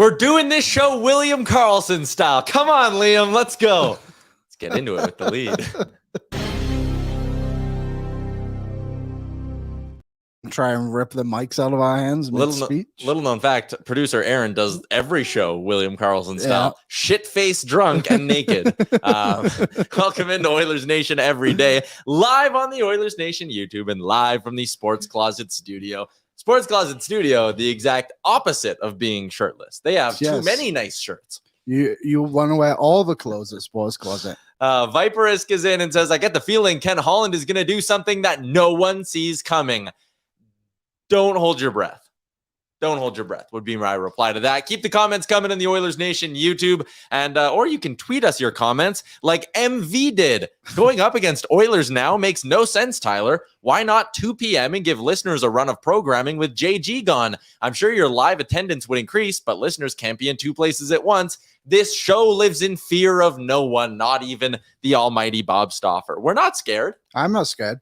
We're doing this show William Karlsson style. Come on, Liam, let's go. Let's get into it with the lead. Try and rip the mics out of our hands. Little known fact, producer Aaron does every show William Karlsson style. Shit-faced, drunk, and naked. Welcome into Oilers Nation Everyday, live on the Oilers Nation YouTube and live from the Sports Closet Studio. Sports Closet Studio, the exact opposite of being shirtless. They have too many nice shirts. You want to wear all the clothes at Sports Closet. Viperisk is in and says, I get the feeling Ken Holland is going to do something that no one sees coming. Don't hold your breath. Don't hold your breath would be my reply to that. Keep the comments coming in the Oilers Nation YouTube, and or you can tweet us your comments like MV did. Going up against Oilers now makes no sense, Tyler. Why not 2 p.m. and give listeners a run of programming with JG gone? I'm sure your live attendance would increase, but listeners can't be in 2 places at once. This show lives in fear of no one, not even the almighty Bob Stauffer. We're not scared. I'm not scared.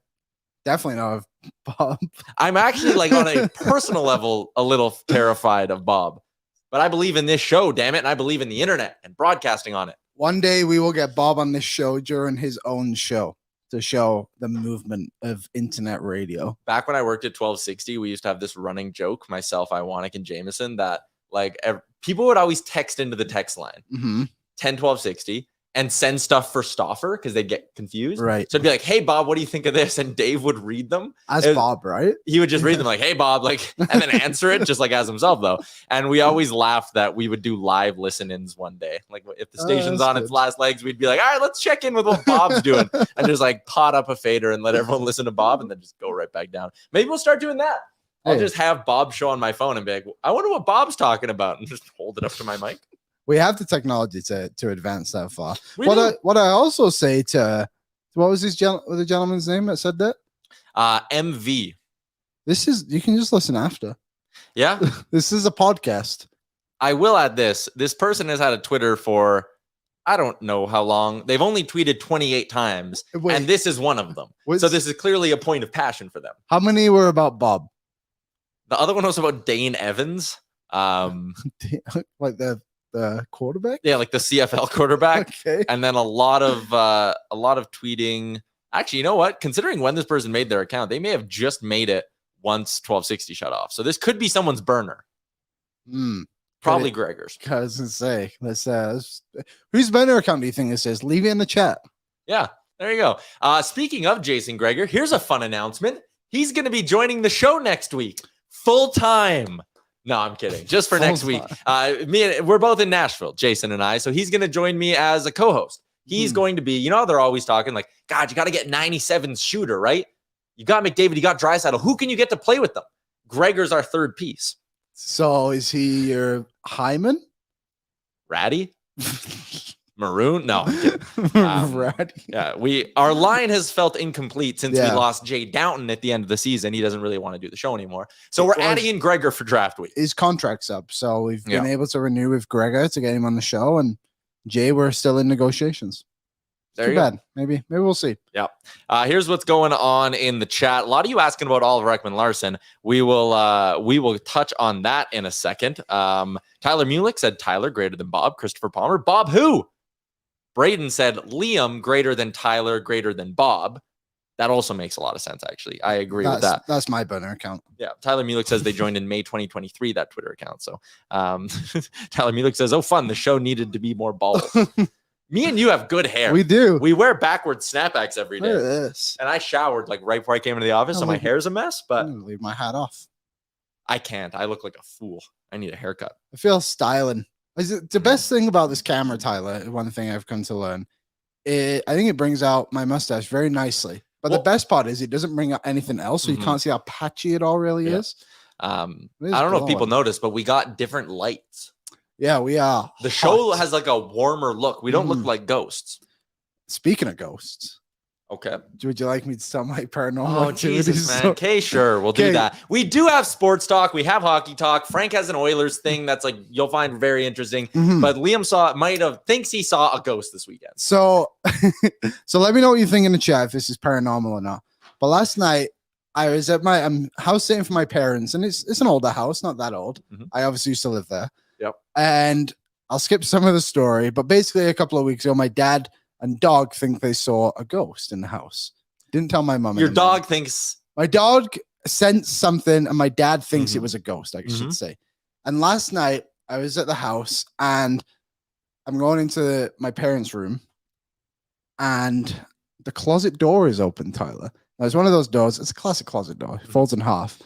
Definitely not of Bob. I'm actually, like, on a personal level, a little terrified of Bob. But I believe in this show, damn it, and I believe in the internet and broadcasting on it. One day we will get Bob on this show during his own show to show the movement of internet radio. Back when I worked at 1260, we used to have this running joke, myself, Iwanek, and Jameson, that like people would always text into the text line, 10-1260. And send stuff for Stauffer because they'd get confused. Right. So it'd be like, hey, Bob, what do you think of this? And Dave would read them. Bob, right? He would just read them like, hey, Bob, like, and then answer it just like as himself, though. And we always laughed that we would do live listen-ins one day. Like if the station's on its last legs, we'd be like, all right, let's check in with what Bob's doing. And just like pot up a fader and let everyone listen to Bob and then just go right back down. Maybe we'll start doing that. I'll just have Bob show on my phone and be like, I wonder what Bob's talking about, and just hold it up to my mic. We have the technology to advance that far. What I also say to what was the gentleman's name that said that? MV. You can just listen after. Yeah. This is a podcast. I will add this. This person has had a Twitter for I don't know how long. They've only tweeted 28 times, and this is one of them. So this is clearly a point of passion for them. How many were about Bob? The other one was about Dane Evans. Like the quarterback? Yeah, like the CFL quarterback. Okay. And then a lot of tweeting. Actually, you know what? Considering when this person made their account, they may have just made it once 1260 shut off. So this could be someone's burner. Probably Gregor's. I was gonna say, whose burner account do you think this is? Leave it in the chat. Yeah, there you go. Speaking of Jason Gregor, here's a fun announcement. He's going to be joining the show next week, full time. No, I'm kidding. Just for next week. We're both in Nashville, Jason and I. So he's going to join me as a co-host. He's going to be, you know, they're always talking like, God, you got to get 97 shooter, right? You got McDavid, you got Draisaitl. Who can you get to play with them? Gregor's our third piece. So is he your Hyman? Ratty? Maroon? No. Ratty. Yeah, our line has felt incomplete since we lost Jay Downton at the end of the season. He doesn't really want to do the show anymore. So we're adding in Gregor for draft week. His contract's up. So we've been able to renew with Gregor to get him on the show. And Jay, we're still in negotiations. Too bad. Maybe we'll see. Yeah. Here's what's going on in the chat. A lot of you asking about Oliver Ekman-Larsson. We will touch on that in a second. Tyler Mulick said Tyler greater than Bob. Christopher Palmer. Bob who? Braden said Liam greater than Tyler, greater than Bob. That also makes a lot of sense, actually. I agree with that. That's my burner account. Yeah. Tyler Mulick says they joined in May 2023, that Twitter account. So Tyler Mulick says, oh, fun. The show needed to be more bald. Me and you have good hair. We do. We wear backwards snapbacks every day. Look at this. And I showered like right before I came into the office, so my hair's a mess, but I'm gonna leave my hat off. I can't. I look like a fool. I need a haircut. I feel styling. The best thing about this camera, Tyler, one thing I've come to learn, I think it brings out my mustache very nicely. But the best part is it doesn't bring out anything else, so you can't see how patchy it all really is. I don't know if people noticed, but we got different lights. Yeah, we are. The show has like a warmer look. We don't look like ghosts. Speaking of ghosts. Okay. Would you like me to tell my paranormal activities? Jesus, man. Okay, sure. We'll do that. We do have sports talk. We have hockey talk. Frank has an Oilers thing that's like you'll find very interesting. But Liam thinks he saw a ghost this weekend. So let me know what you think in the chat if this is paranormal or not. But last night I was at my house sitting for my parents, and it's an older house, not that old. I obviously used to live there. Yep. And I'll skip some of the story, but basically a couple of weeks ago, my dad and dog think they saw a ghost in the house. Didn't tell my mom. Your dog thinks... My dog sensed something, and my dad thinks it was a ghost, I should say. And last night, I was at the house, and I'm going into my parents' room, and the closet door is open, Tyler. Now, it's one of those doors. It's a classic closet door. It folds in half.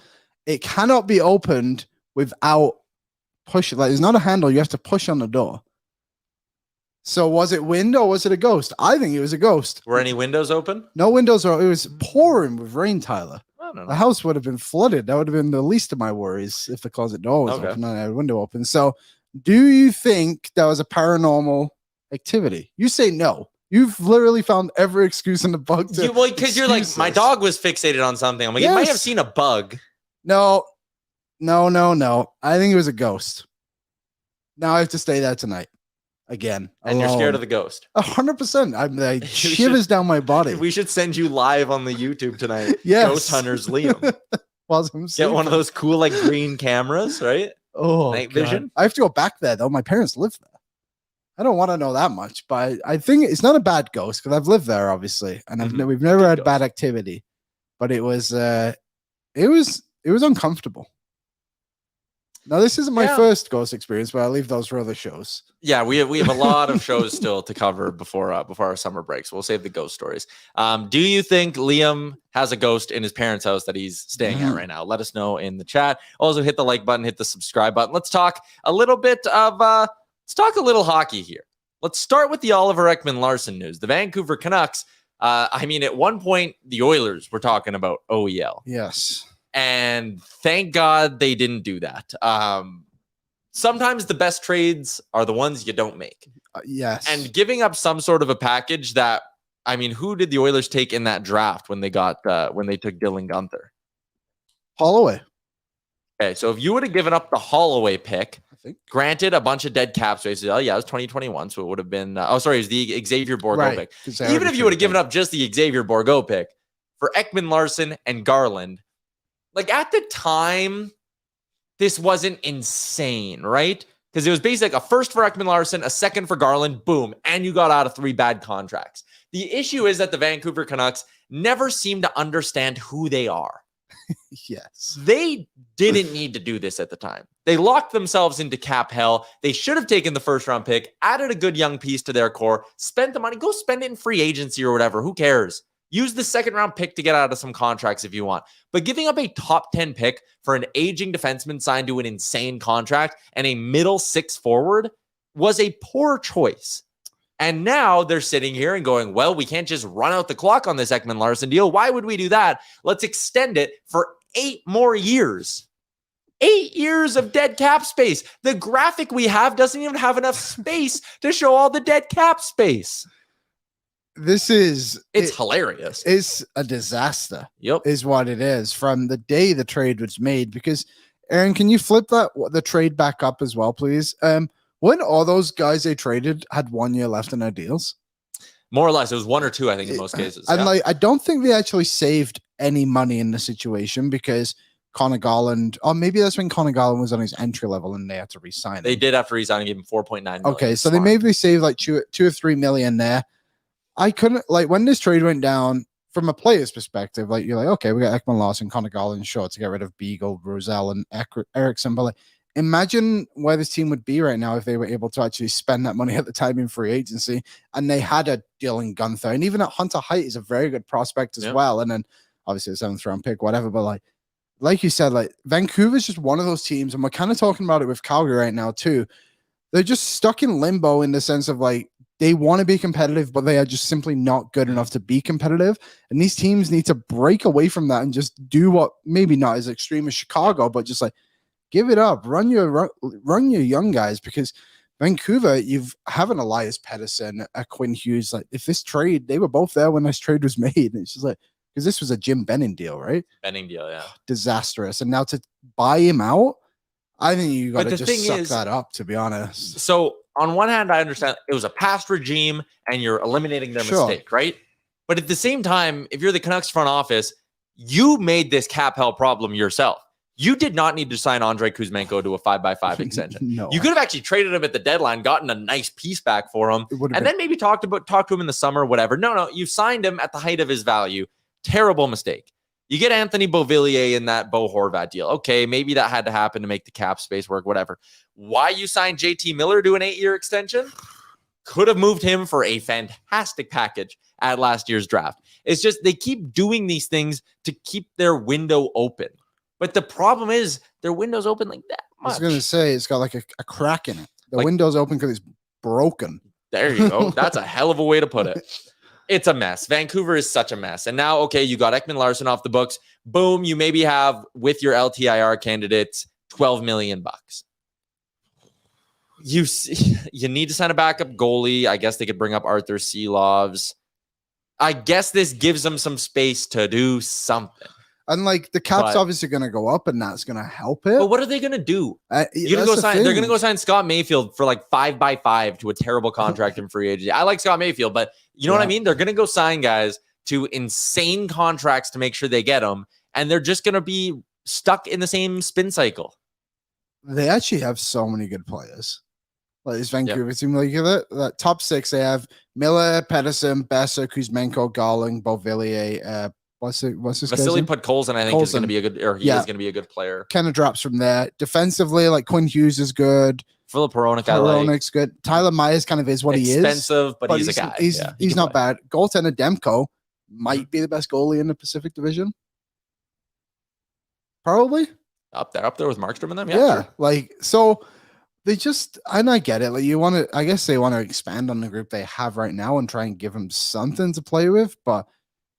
It cannot be opened without pushing. Like, there's not a handle. You have to push on the door. So was it wind or was it a ghost? I think it was a ghost. Were any windows open? No windows. It was pouring with rain, Tyler. I don't know. The house would have been flooded. That would have been the least of my worries if the closet door was open and I had a window open. So do you think that was a paranormal activity? You say no. You've literally found every excuse in the book. Because you're like, my dog was fixated on something. I'm like, you might have seen a bug. No. I think it was a ghost. Now I have to stay there tonight. Again. And you're scared of the ghost. 100%. I'm like, shivers down my body. We should send you live on the YouTube tonight. Yes. Ghost Hunters Liam. Get one of those cool like green cameras, right? Oh, night vision. I have to go back there though. My parents live there. I don't want to know that much, but I think it's not a bad ghost because I've lived there, obviously, and we've never had bad activity. But it was uncomfortable. Now, this isn't my first ghost experience, but I'll leave those for other shows. Yeah, we have a lot of shows still to cover before our summer break, so we'll save the ghost stories. Do you think Liam has a ghost in his parents' house that he's staying at right now? Let us know in the chat. Also, hit the like button, hit the subscribe button. Let's talk a little bit of let's talk a little hockey here. Let's start with the Oliver Ekman-Larsson news. The Vancouver Canucks. At one point, the Oilers were talking about OEL. Yes. And thank God they didn't do that. Sometimes the best trades are the ones you don't make. Yes. And giving up some sort of a package that, who did the Oilers take in that draft when they took Dylan Guenther? Holloway. Okay, so if you would have given up the Holloway pick, granted a bunch of dead cap space. Oh, yeah, it was 2021, so it would have been... it was the Xavier Bourgault pick. Even if you would have given up just the Xavier Bourgault pick for Ekman-Larsson and Garland, like at the time, this wasn't insane, right? Because it was basically a first for Ekman-Larsson, a second for Garland, boom, and you got out of 3 bad contracts. The issue is that the Vancouver Canucks never seem to understand who they are. Yes. They didn't need to do this at the time. They locked themselves into cap hell. They should have taken the first-round pick, added a good young piece to their core, spent the money, go spend it in free agency or whatever. Who cares? Use the second-round pick to get out of some contracts if you want. But giving up a top 10 pick for an aging defenseman signed to an insane contract and a middle 6 forward was a poor choice. And now they're sitting here and going, well, we can't just run out the clock on this Ekman-Larsson deal. Why would we do that? Let's extend it for 8 more years. 8 years of dead cap space. The graphic we have doesn't even have enough space to show all the dead cap space. It's hilarious. It's a disaster. Yep. Is what it is from the day the trade was made. Because, Aaron, can you flip the trade back up as well, please? When all those guys they traded had 1 year left in their deals? More or less. It was 1 or 2, I think, in most cases. And I don't think they actually saved any money in the situation because Connor Garland, or maybe that's when Connor Garland was on his entry level and they had to resign him. They did have to resign and give him $4.9 million. Okay, so they maybe saved like 2 or 3 million there. I couldn't, when this trade went down, from a player's perspective, you're like, okay, we got Ekman-Larsson, Connor Garland, short to get rid of Beagle, Rosell, and Eriksson, but imagine where this team would be right now if they were able to actually spend that money at the time in free agency, and they had a Dylan Guenther, and even at Hunter Height is a very good prospect as well, and then obviously a 7th round pick, whatever, but like you said, Vancouver's just one of those teams, and we're kind of talking about it with Calgary right now too. They're just stuck in limbo in the sense of they want to be competitive, but they are just simply not good enough to be competitive. And these teams need to break away from that and just do what maybe not as extreme as Chicago, but just give it up, run your young guys, because Vancouver, you have an Elias Pettersson, a Quinn Hughes. If this trade, they were both there when this trade was made. And it's just because this was a Jim Benning deal, right? Benning deal, yeah. Disastrous. And now to buy him out, I think you got to just suck that up, to be honest. So on one hand, I understand it was a past regime and you're eliminating their mistake, right? But at the same time, if you're the Canucks front office, you made this cap hell problem yourself. You did not need to sign Andrei Kuzmenko to a 5x5 extension. No. You could have actually traded him at the deadline, gotten a nice piece back for him, and then maybe talk to him in the summer, whatever. No, you signed him at the height of his value. Terrible mistake. You get Anthony Beauvillier in that Bo Horvat deal. Okay, maybe that had to happen to make the cap space work, whatever. Why you signed JT Miller to an 8-year extension? Could have moved him for a fantastic package at last year's draft. It's just they keep doing these things to keep their window open. But the problem is their window's open like that much. I was going to say it's got like a crack in it. The window's open because it's broken. There you go. That's a hell of a way to put it. It's a mess. Vancouver is such a mess. And now, okay, you got Ekman Larsson off the books. Boom, you maybe have with your LTIR candidates $12 million. You need to sign a backup goalie. I guess they could bring up Arthur Seelovs. I guess this gives them some space to do something. And like the cap's obviously going to go up, and that's going to help it. But what are they going to do? They're going to go sign Scott Mayfield for like 5x5 to a terrible contract in free agency. I like Scott Mayfield, but you know what I mean? They're going to go sign guys to insane contracts to make sure they get them, and they're just going to be stuck in the same spin cycle. They actually have so many good players. Like this Vancouver team, like that top 6, they have Miller, Pedersen, Besser, Kuzmenko, Garland, Beauvillier. What's his Vasily Podkolzin, I think, is going to be a good, or he is going to be a good player. Kind of drops from there. Defensively, like Quinn Hughes is good. Philip Hronik, Hronik's good. Tyler Myers kind of is what he is. Expensive, but he's a guy. He's not bad. Goaltender Demko might be the best goalie in the Pacific Division. Probably. Up there with Markstrom and them. Yeah. Sure. Like, so they just, and I get it. Like I guess they want to expand on the group they have right now and try and give them something to play with. But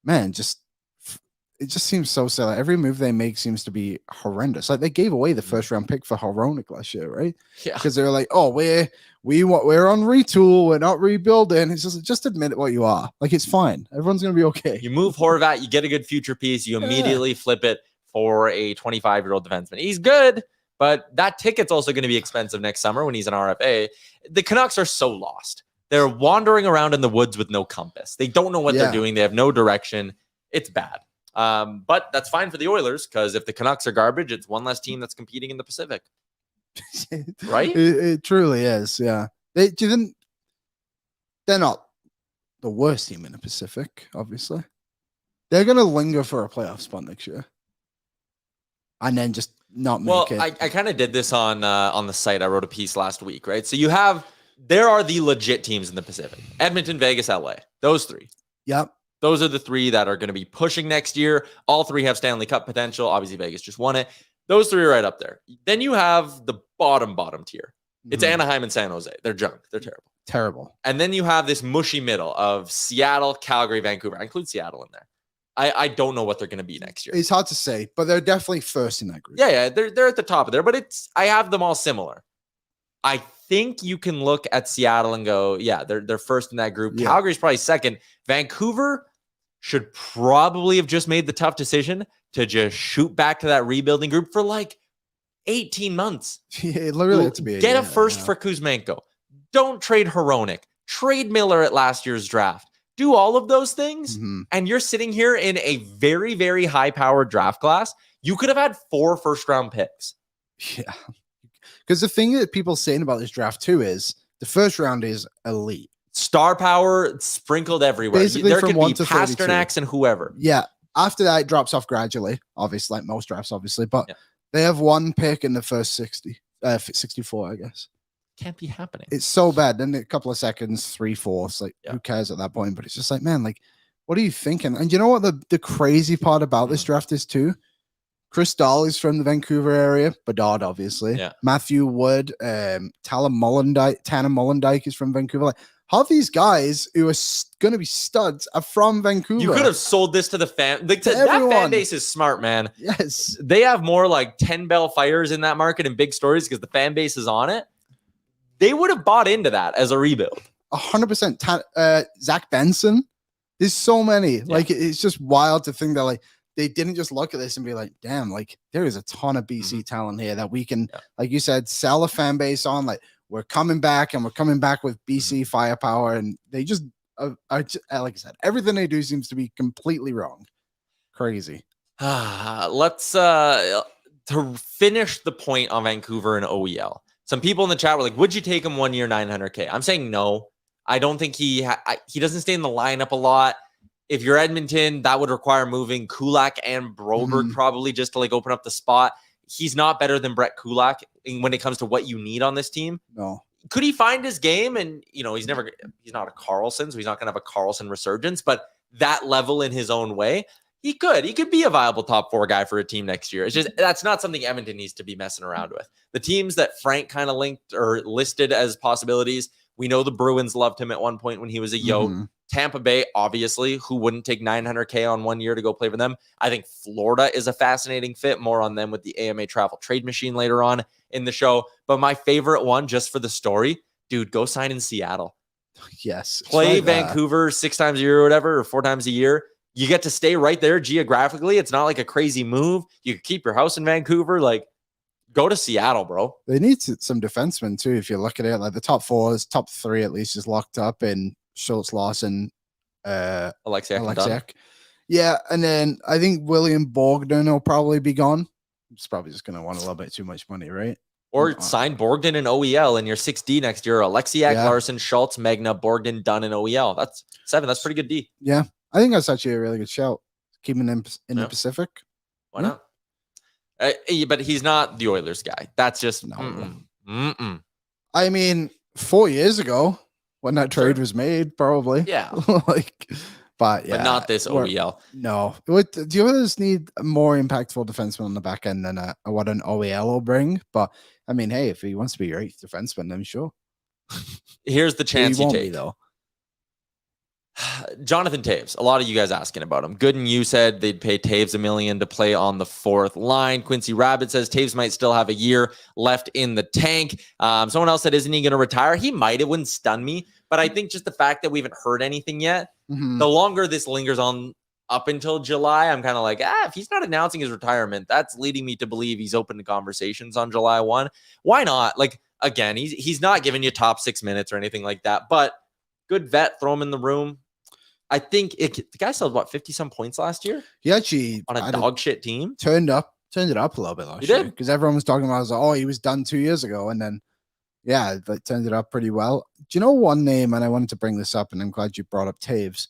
man, it just seems so silly. Every move they make seems to be horrendous. Like they gave away the 1st round pick for Hronik last year, right? Yeah. Because they were like, oh, we're on retool, we're not rebuilding. It's just admit what you are. Like it's fine. Everyone's gonna be okay. You move Horvat, you get a good future piece, you immediately flip it for a 25-year-old defenseman. He's good, but that ticket's also going to be expensive next summer when he's an RFA. The Canucks are so lost. They're wandering around in the woods with no compass. They don't know what they're doing. They have no direction. It's bad. But that's fine for the Oilers because if the Canucks are garbage, it's one less team that's competing in the Pacific. Right? It truly is. Yeah. They're not the worst team in the Pacific, obviously. They're going to linger for a playoff spot next year. And then just not make it. I kind of did this on the site. I wrote a piece last week, right? So there are the legit teams in the Pacific. Edmonton, Vegas, LA. Those 3. Yep. Those are the 3 that are going to be pushing next year. All 3 have Stanley Cup potential. Obviously, Vegas just won it. Those 3 are right up there. Then you have the bottom tier. It's Anaheim and San Jose. They're junk. They're terrible. And then you have this mushy middle of Seattle, Calgary, Vancouver. I include Seattle in there. I don't know what they're going to be next year. It's hard to say, but they're definitely first in that group. Yeah, they're at the top of there, but I have them all similar. I think you can look at Seattle and go, yeah, they're first in that group. Yeah. Calgary's probably second. Vancouver should probably have just made the tough decision to just shoot back to that rebuilding group for like 18 months. Yeah, it literally had to be a first for Kuzmenko. Don't trade Hronik. Trade Miller at last year's draft. Do all of those things, and you're sitting here in a very, very high-powered draft class. You could have had 4 first-round picks. Yeah. Because the thing that people are saying about this draft, too, is the first round is elite. Star power sprinkled everywhere. Basically, there from could 1 be to Pasternaks and whoever. Yeah. After that, it drops off gradually, obviously, like most drafts, obviously. But they have 1 pick in the first 64, I guess. Can't be happening. It's so bad. Then a couple of seconds, 3/4. Like, who cares at that point? But it's just like, man, like, what are you thinking? And you know what the crazy part about this draft is, too? Chris Dahl is from the Vancouver area. Bedard, obviously. Yeah. Matthew Wood, Tanner Mollendijk is from Vancouver. Like, half these guys who are going to be studs are from Vancouver. You could have sold this to the fan. Like, that fan base is smart, man. Yes. They have more like 10 bell fires in that market and big stories because the fan base is on it. They would have bought into that as a rebuild. 100%. Zach Benson. There's so many. Yeah. Like, it's just wild to think that, like, they didn't just look at this and be like, damn, like, there is a ton of BC talent here that we can, like you said, sell a fan base on. Like, we're coming back, and we're coming back with BC firepower. And they just, like I said, everything they do seems to be completely wrong. Crazy. Let's to finish the point on Vancouver and OEL. Some people in the chat were like, would you take him 1 year, $900K? I'm saying no. I don't think he doesn't stay in the lineup a lot. If you're Edmonton, that would require moving Kulak and Broberg probably just to like open up the spot. He's not better than Brett Kulak when it comes to what you need on this team. No. Could he find his game? And, you know, he's not a Karlsson, so he's not going to have a Karlsson resurgence, but that level in his own way, he could be a viable top 4 guy for a team next year. It's just, that's not something Edmonton needs to be messing around with. The teams that Frank kind of linked or listed as possibilities, we know the Bruins loved him at one point when he was a Yote. Tampa Bay, obviously, who wouldn't take $900K on 1 year to go play for them? I think Florida is a fascinating fit. More on them with the AMA travel trade machine later on in the show. But my favorite one, just for the story, dude, go sign in Seattle. Yes. Play Vancouver 6 times a year or whatever, or 4 times a year. You get to stay right there geographically. It's not like a crazy move. You can keep your house in Vancouver. Like, go to Seattle, bro. They need some defensemen too. If you look at it, like the top 3 at least is locked up in Schultz, Lawson, Alexiak. Yeah, and then I think William Bogdan will probably be gone. It's probably just going to want a little bit too much money, right? Or sign Bogdan and OEL in your 6D next year. Alexiak, Larson, Schultz, Magna, Bogdan, Dunn, and OEL. That's 7. That's pretty good D. Yeah, I think that's actually a really good shout. Keeping them in the Pacific. Why not? But he's not the Oilers guy. That's just I mean, 4 years ago when that trade was made, probably. Yeah. But not this OEL. No. The Oilers need a more impactful defenseman on the back end than what an OEL will bring. But I mean, hey, if he wants to be your 8th defenseman, then sure. Here's the chance you take. Be, though. Jonathan Toews, a lot of you guys asking about him. Good and you said they'd pay Toews $1 million to play on the 4th line. Quincy Rabbit says Toews might still have a year left in the tank. Someone else said, isn't he going to retire? He might. It wouldn't stun me. But I think just the fact that we haven't heard anything yet, the longer this lingers on up until July, I'm kind of like, if he's not announcing his retirement, that's leading me to believe he's open to conversations on July 1. Why not? Like, again, he's not giving you top 6 minutes or anything like that, but good vet, throw him in the room. I think the guy sold 50-some points last year. He actually on a dog shit team turned it up a little bit last year because everyone was talking about he was done 2 years ago, and then they turned it up pretty well. Do you know one name? And I wanted to bring this up, and I'm glad you brought up Toews.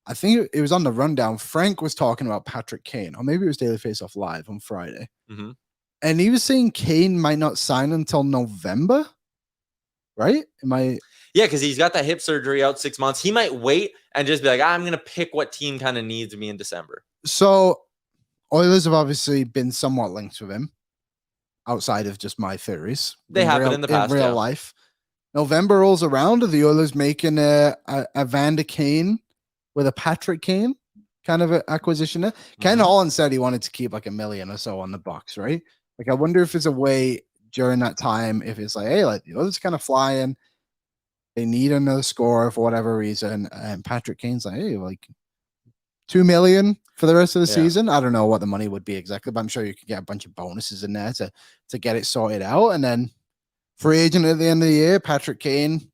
I think it was on the rundown. Frank was talking about Patrick Kane, or maybe it was Daily Faceoff Live on Friday, and he was saying Kane might not sign until November. Right? Yeah, because he's got that hip surgery out 6 months. He might wait and just be like, I'm going to pick what team kind of needs me in December. So Oilers have obviously been somewhat linked with him outside of just my theories. They have been in the past. In real life. November rolls around. Are the Oilers making a Vander Kane with a Patrick Kane kind of an acquisition there? Ken Holland said he wanted to keep like $1 million or so on the Bucks, right? Like, I wonder if there's a way during that time, if it's like, hey, like the Oilers kind of flying. They need another scorer for whatever reason. And Patrick Kane's like, hey, like $2 million for the rest of the season. I don't know what the money would be exactly, but I'm sure you could get a bunch of bonuses in there to get it sorted out. And then free agent at the end of the year, Patrick Kane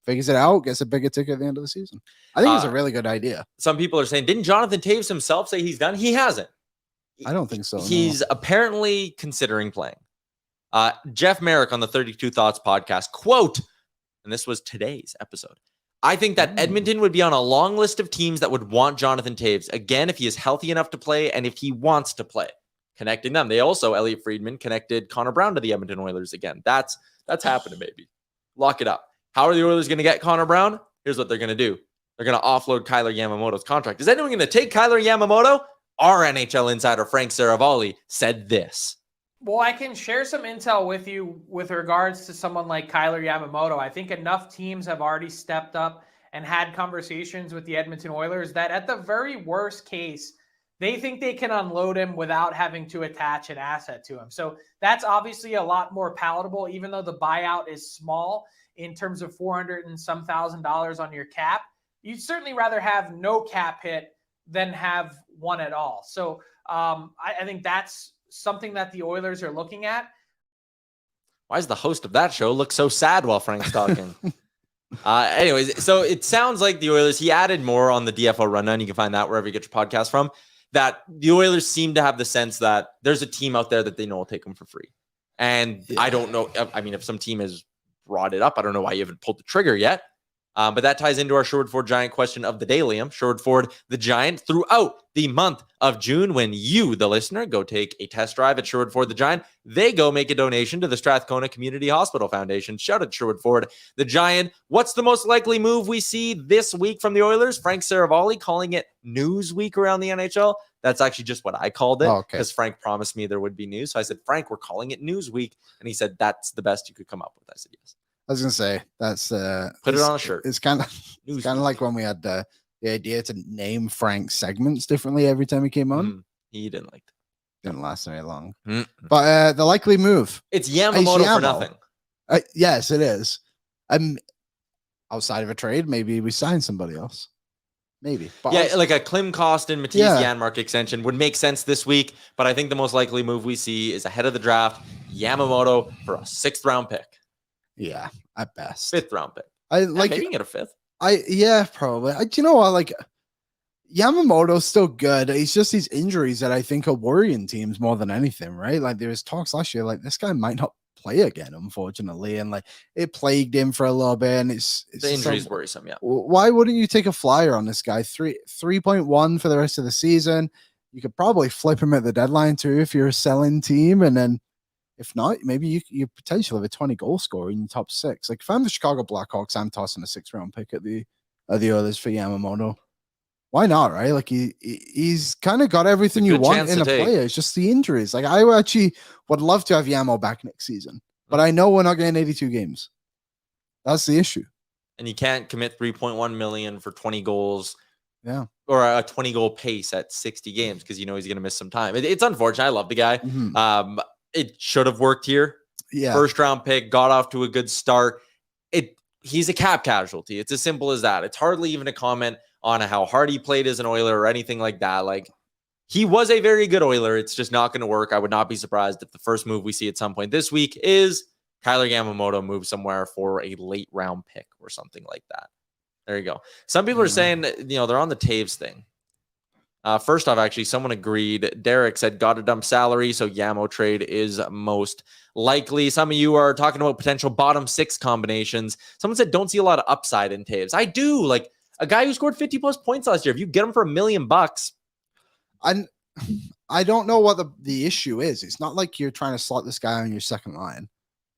figures it out, gets a bigger ticket at the end of the season. I think it's a really good idea. Some people are saying, didn't Jonathan Toews himself say he's done? He hasn't. I don't think so. He's apparently considering playing. Jeff Merrick on the 32 Thoughts podcast, quote, and this was today's episode, I think that Edmonton would be on a long list of teams that would want Jonathan Toews, again, if he is healthy enough to play and if he wants to play. Connecting them. They also, Elliot Friedman, connected Connor Brown to the Edmonton Oilers again. That's happening, baby. Lock it up. How are the Oilers going to get Connor Brown? Here's what they're going to do. They're going to offload Kyler Yamamoto's contract. Is anyone going to take Kyler Yamamoto? Our NHL insider, Frank Saravalli, said this. Well, I can share some intel with you with regards to someone like Kyler Yamamoto. I think enough teams have already stepped up and had conversations with the Edmonton Oilers that at the very worst case, they think they can unload him without having to attach an asset to him. So that's obviously a lot more palatable, even though the buyout is small in terms of $400 and some thousand on your cap. You'd certainly rather have no cap hit than have one at all. So I think that's something that the Oilers are looking at. Why does the host of that show look so sad while Frank's talking? Anyways, so it sounds like the Oilers, he added more on the DFO rundown. You can find that wherever you get your podcast from. that the Oilers seem to have the sense that there's a team out there that they know will take them for free. And I don't know. I mean, if some team has brought it up, I don't know why you haven't pulled the trigger yet. But that ties into our Sherwood Ford Giant question of the day, Liam. Sherwood Ford, the Giant, throughout the month of June, when you, the listener, go take a test drive at Sherwood Ford, the Giant, they go make a donation to the Strathcona Community Hospital Foundation. Shout out to Sherwood Ford, the Giant. What's the most likely move we see this week from the Oilers? Frank Saravalli calling it News Week around the NHL. That's actually just what I called it because Frank promised me there would be news. So I said, Frank, we're calling it News Week. And he said, that's the best you could come up with. I said, yes. I was gonna say that's put it on a shirt. It's kind of like when we had the idea to name Frank's segments differently every time he came on. He didn't like that. Didn't last very long. But the likely move. It's Yamamoto for nothing. Yes, it is. Outside of a trade, maybe we sign somebody else. Maybe. But yeah, like a Klim Kostin, Matisse Janmark extension would make sense this week. But I think the most likely move we see is ahead of the draft, Yamamoto for a 6th round pick. Yeah, at best. 5th round pick. Maybe you can get a 5th. Probably. Do you know what? Like Yamamoto's still good. It's just these injuries that I think are worrying teams more than anything, right? Like there was talks last year, like this guy might not play again, unfortunately, and like it plagued him for a little bit. And it's the injuries worrisome. Yeah. Why wouldn't you take a flyer on this guy? 3.1 for the rest of the season. You could probably flip him at the deadline too if you're a selling team, and then. If not, maybe you potentially have a 20 goal scorer in your top 6. Like if I'm the Chicago Blackhawks, I'm tossing a 6th round pick at the Oilers for Yamamoto. Why not, right? Like he's kind of got everything you want in a player. It's just the injuries. Like I actually would love to have Yamo back next season, but I know we're not getting 82 games. That's the issue. And you can't commit $3.1 million for 20 goals. Yeah. Or a 20 goal pace at 60 games because you know he's going to miss some time. It's unfortunate. I love the guy. It should have worked here. Yeah. 1st round pick, got off to a good start. He's a cap casualty. It's as simple as that. It's hardly even a comment on how hard he played as an Oiler or anything like that. Like he was a very good Oiler. It's just not going to work. I would not be surprised if the first move we see at some point this week is Tyler Yamamoto moves somewhere for a late round pick or something like that. There you go. Some people are saying, they're on the Taves thing. First off, actually, someone agreed. Derek said, got to dump salary, so Yamo trade is most likely. Some of you are talking about potential bottom 6 combinations. Someone said, don't see a lot of upside in Taves. I do. Like a guy who scored 50+ points last year. If you get him for $1 million, I don't know what the issue is. It's not like you're trying to slot this guy on your second line.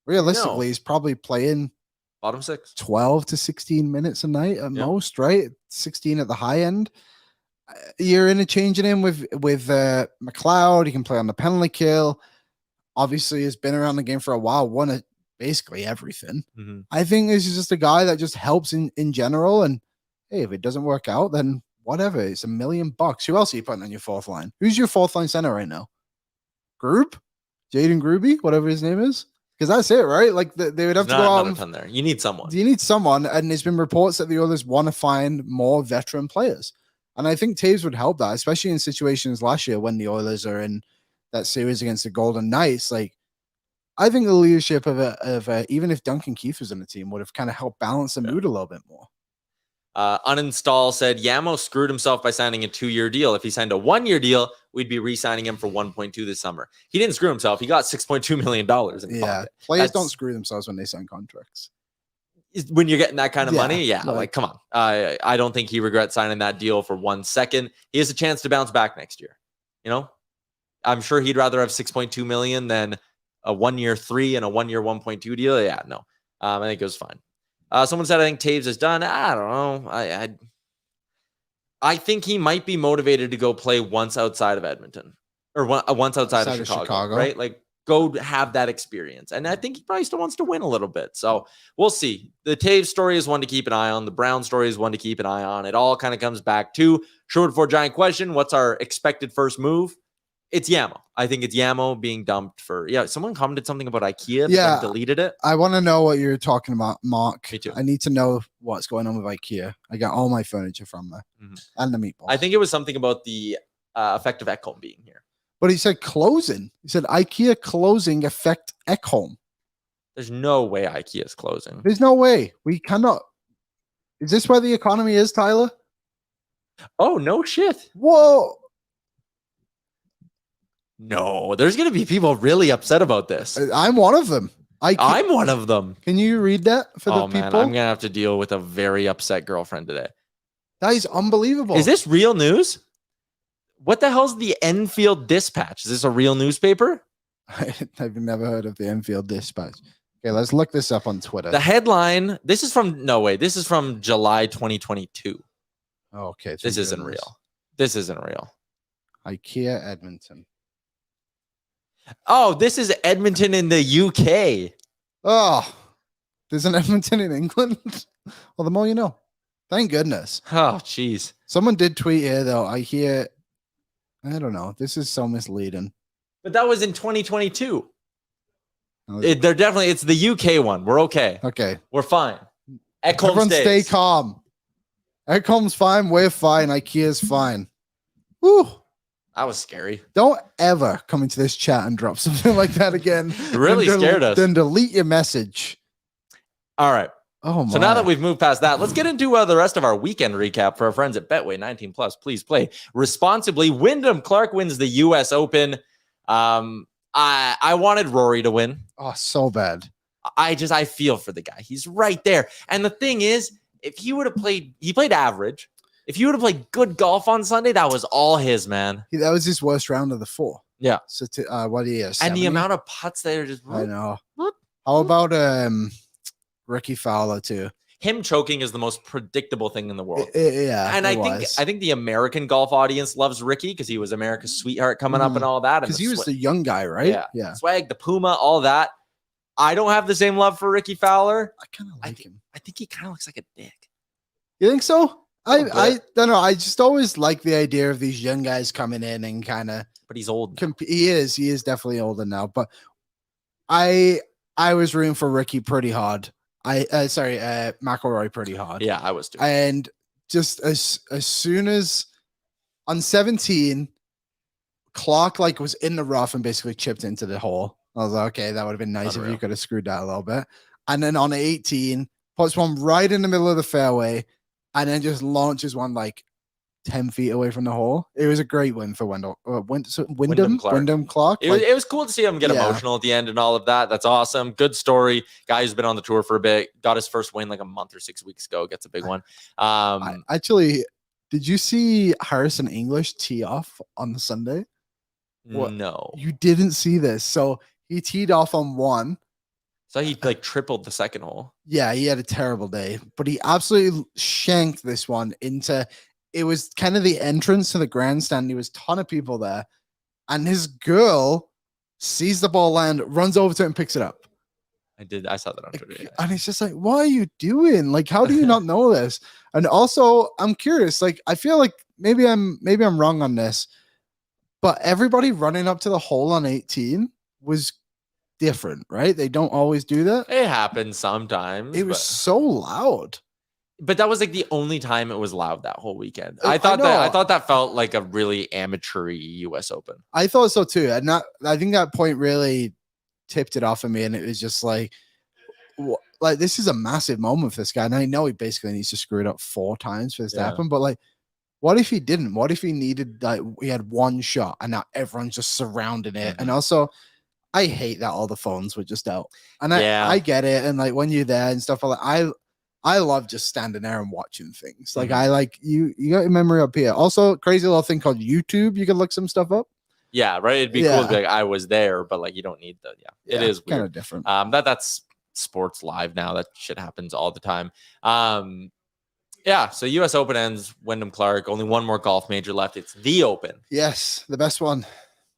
Realistically, he's probably playing bottom 6, 12 to 16 minutes a night at most, right? 16 at the high end. You're interchanging him with McLeod. He can play on the penalty kill. Obviously, has been around the game for a while. Won basically everything. I think this is just a guy that just helps in general. And hey, if it doesn't work out, then whatever. It's $1 million. Who else are you putting on your 4th line? Who's your 4th line center right now? Grube, Jaden Gruby, whatever his name is. Because that's it, right? Like they would have to go out. There. You need someone. You need someone, and there's been reports that the Oilers want to find more veteran players. And I think Taves would help that, especially in situations last year when the Oilers are in that series against the Golden Knights. Like, I think the leadership of even if Duncan Keith was in the team would have kind of helped balance the mood a little bit more. Uninstall said Yamo screwed himself by signing a 2-year deal. If he signed a 1-year deal, we'd be re-signing him for 1.2 this summer. He didn't screw himself. He got $6.2 million in pocket. Players don't screw themselves when they sign contracts. When you're getting that kind of money, like come on. I don't think he regrets signing that deal for 1 second. He has a chance to bounce back next year. I'm sure he'd rather have $6.2 million than a 1-year 3 and a 1-year 1.2 deal. Yeah, no. I think it was fine. Someone said I think Taves is done. I don't know. I think he might be motivated to go play once outside of Edmonton or once outside of Chicago, right? Like go have that experience. And I think he probably still wants to win a little bit. So we'll see. The Taves story is one to keep an eye on. The Brown story is one to keep an eye on. It all kind of comes back to Sherwood Ford Giant question. What's our expected first move? It's Yamo. I think it's Yamo being dumped for, someone commented something about IKEA, but then deleted it. I want to know what you're talking about, Mark. Me too. I need to know what's going on with IKEA. I got all my furniture from there and the meatballs. I think it was something about the effect of Ekholm being here. But he said closing. He said IKEA closing affect Ekholm. There's no way IKEA is closing. There's no way. We cannot. Is this where the economy is, Tyler? Oh, no shit. Whoa. No, there's going to be people really upset about this. I'm one of them. I'm one of them. Can you read that for the people? Man, I'm going to have to deal with a very upset girlfriend today. That is unbelievable. Is this real news? What the hell's the Enfield Dispatch? Is this a real newspaper? I've never heard of the Enfield Dispatch. Okay, let's look this up on Twitter. The headline, this is from July 2022. Okay. This isn't real. This isn't real. IKEA Edmonton. Oh, this is Edmonton in the UK. Oh, there's an Edmonton in England? Well, the more you know. Thank goodness. Oh, jeez. Someone did tweet here, though. I don't know. This is so misleading. But that was in 2022. It's the UK one. We're okay. Okay. We're fine. Ekholm Everyone stay stays. calm. Ekholm's fine. We're fine. IKEA's fine. Woo. That was scary. Don't ever come into this chat and drop something like that again. It really scared us. Then delete your message. All right. Oh my. So now that we've moved past that, let's get into the rest of our weekend recap for our friends at Betway 19 Plus. Please play responsibly. Wyndham Clark wins the U.S. Open. I wanted Rory to win. Oh, so bad. I feel for the guy. He's right there. And the thing is, if he would have played, he played average. If he would have played good golf on Sunday, that was all his, man. That was his worst round of the 4. Yeah. So what he is. And the amount of putts that are just. I know. How about Ricky Fowler too? Him choking is the most predictable thing in the world. Yeah. And I think the American golf audience loves Ricky because he was America's sweetheart coming up and all that. Because he was the young guy, right? Yeah. Swag, the Puma, all that. I don't have the same love for Ricky Fowler. I kind of like him. I think he kind of looks like a dick. You think so? I don't know. I just always like the idea of these young guys coming in and kind of. But he's old now. He is definitely older now. But I was rooting for Ricky pretty hard. McIlroy pretty hard. Yeah, I was too. And just as soon as on 17, Clark was in the rough and basically chipped into the hole. I was like, okay, that would have been nice if you could have screwed that a little bit. And then on 18, puts one right in the middle of the fairway, and then just launches one 10 feet away from the hole. It was a great win for Wyndham Clark. It was cool to see him get emotional at the end and all of that. That's awesome. Good story. Guy who's been on the tour for a bit. Got his first win a month or 6 weeks ago. Gets a big one. Actually, did you see Harrison English tee off on the Sunday? No. You didn't see this. So he teed off on 1. So he tripled the second hole. Yeah, he had a terrible day. But he absolutely shanked this one into... It was kind of the entrance to the grandstand. There was a ton of people there. And his girl sees the ball land, runs over to it and picks it up. I saw that on Twitter. Yeah. And it's just what are you doing? How do you not know this? And also, I'm curious. I feel like maybe I'm wrong on this, but everybody running up to the hole on 18 was different, right? They don't always do that. It happens sometimes. It was so loud. But that was the only time it was loud that whole weekend. I thought that felt like a really amateur US Open. I thought so too. And I think that point really tipped it off of me. And it was just this is a massive moment for this guy. And I know he basically needs to screw it up 4 times for this to happen. But what if he didn't? What if he needed he had one shot and now everyone's just surrounding it? And also, I hate that all the phones were just out. And I get it. And when you're there and stuff like that, I love just standing there and watching things. I you got your memory up here. Also, crazy little thing called YouTube. You can look some stuff up. Yeah, right. It'd be cool to be I was there, but you don't need the. It is kind of different. That's sports live now. That shit happens all the time. So US Open ends. Wyndham Clark. Only one more golf major left. It's the Open. Yes, the best one.